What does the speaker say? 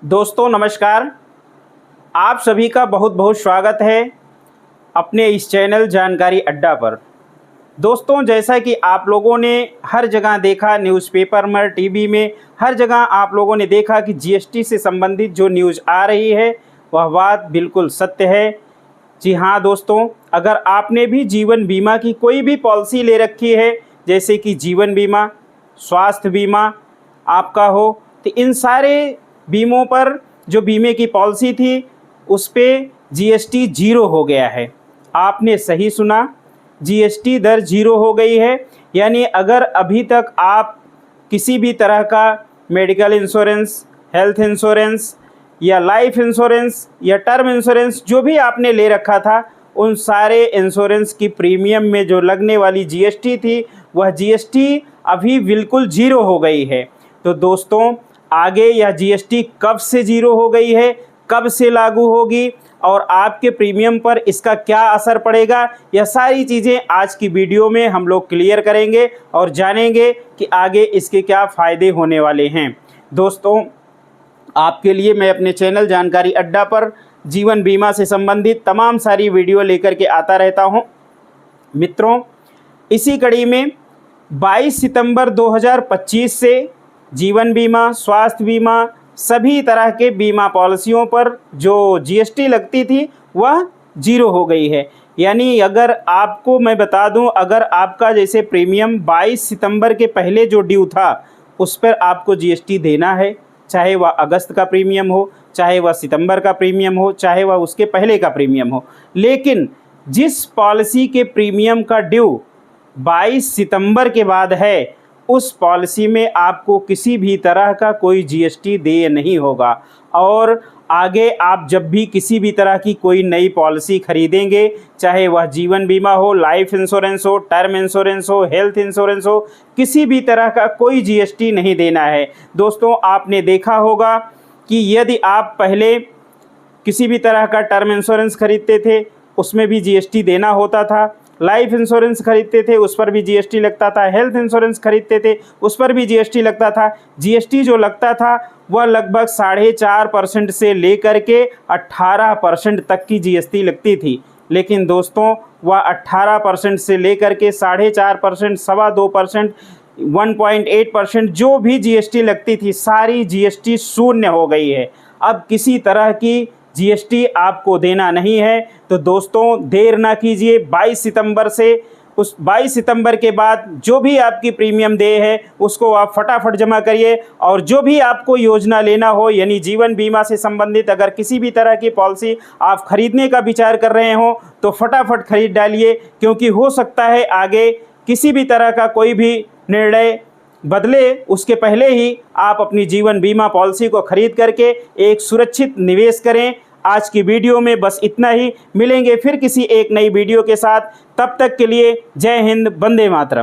दोस्तों नमस्कार। आप सभी का बहुत बहुत स्वागत है अपने इस चैनल जानकारी अड्डा पर। दोस्तों जैसा कि आप लोगों ने हर जगह देखा, न्यूज़पेपर में, टीवी में, हर जगह आप लोगों ने देखा कि जीएसटी से संबंधित जो न्यूज़ आ रही है वह बात बिल्कुल सत्य है। जी हाँ दोस्तों, अगर आपने भी जीवन बीमा की कोई भी पॉलिसी ले रखी है, जैसे कि जीवन बीमा, स्वास्थ्य बीमा आपका हो, तो इन सारे बीमों पर जो बीमे की पॉलिसी थी उस पे जीएसटी ज़ीरो हो गया है। आपने सही सुना, जीएसटी दर ज़ीरो हो गई है। यानी अगर अभी तक आप किसी भी तरह का मेडिकल इंश्योरेंस, हेल्थ इंश्योरेंस या लाइफ इंश्योरेंस या टर्म इंश्योरेंस जो भी आपने ले रखा था, उन सारे इंश्योरेंस की प्रीमियम में जो लगने वाली जीएसटी थी वह जीएसटी अभी बिल्कुल ज़ीरो हो गई है। तो दोस्तों आगे यह जीएसटी कब से ज़ीरो हो गई है, कब से लागू होगी और आपके प्रीमियम पर इसका क्या असर पड़ेगा, यह सारी चीज़ें आज की वीडियो में हम लोग क्लियर करेंगे और जानेंगे कि आगे इसके क्या फ़ायदे होने वाले हैं। दोस्तों आपके लिए मैं अपने चैनल जानकारी अड्डा पर जीवन बीमा से संबंधित तमाम सारी वीडियो लेकर के आता रहता हूं। मित्रों, इसी कड़ी में 22 सितंबर 2025 से जीवन बीमा, स्वास्थ्य बीमा, सभी तरह के बीमा पॉलिसियों पर जो जीएसटी लगती थी वह ज़ीरो हो गई है। यानी अगर आपको मैं बता दूं, अगर आपका जैसे प्रीमियम 22 सितंबर के पहले जो ड्यू था उस पर आपको जीएसटी देना है, चाहे वह अगस्त का प्रीमियम हो, चाहे वह सितंबर का प्रीमियम हो, चाहे वह उसके पहले का प्रीमियम हो। लेकिन जिस पॉलिसी के प्रीमियम का ड्यू 22 सितंबर के बाद है, उस पॉलिसी में आपको किसी भी तरह का कोई जीएसटी देय नहीं होगा। और आगे आप जब भी किसी भी तरह की कोई नई पॉलिसी खरीदेंगे, चाहे वह जीवन बीमा हो, लाइफ इंश्योरेंस हो, टर्म इंश्योरेंस हो, हेल्थ इंश्योरेंस हो, किसी भी तरह का कोई जीएसटी नहीं देना है। दोस्तों आपने देखा होगा कि यदि आप पहले किसी भी तरह का टर्म इंश्योरेंस खरीदते थे उसमें भी जीएसटी देना होता था, लाइफ इंश्योरेंस खरीदते थे उस पर भी जीएसटी लगता था, हेल्थ इंश्योरेंस खरीदते थे उस पर भी जीएसटी लगता था। जीएसटी जो लगता था वह लगभग 4.5% से लेकर के 18% तक की जीएसटी लगती थी। लेकिन दोस्तों वह 18% से लेकर के 4.5%, 2.25%, 1.8% जो भी जीएसटी लगती थी, सारी जीएसटी शून्य हो गई है। अब किसी तरह की जीएसटी आपको देना नहीं है। तो दोस्तों देर ना कीजिए, 22 सितंबर से उस 22 सितंबर के बाद जो भी आपकी प्रीमियम देय है उसको आप फटाफट जमा करिए। और जो भी आपको योजना लेना हो, यानी जीवन बीमा से संबंधित अगर किसी भी तरह की पॉलिसी आप खरीदने का विचार कर रहे हो तो फटाफट खरीद डालिए, क्योंकि हो सकता है आगे किसी भी तरह का कोई भी निर्णय बदले उसके पहले ही आप अपनी जीवन बीमा पॉलिसी को खरीद करके एक सुरक्षित निवेश करें। आज की वीडियो में बस इतना ही। मिलेंगे फिर किसी एक नई वीडियो के साथ। तब तक के लिए जय हिंद, वंदे मातरम।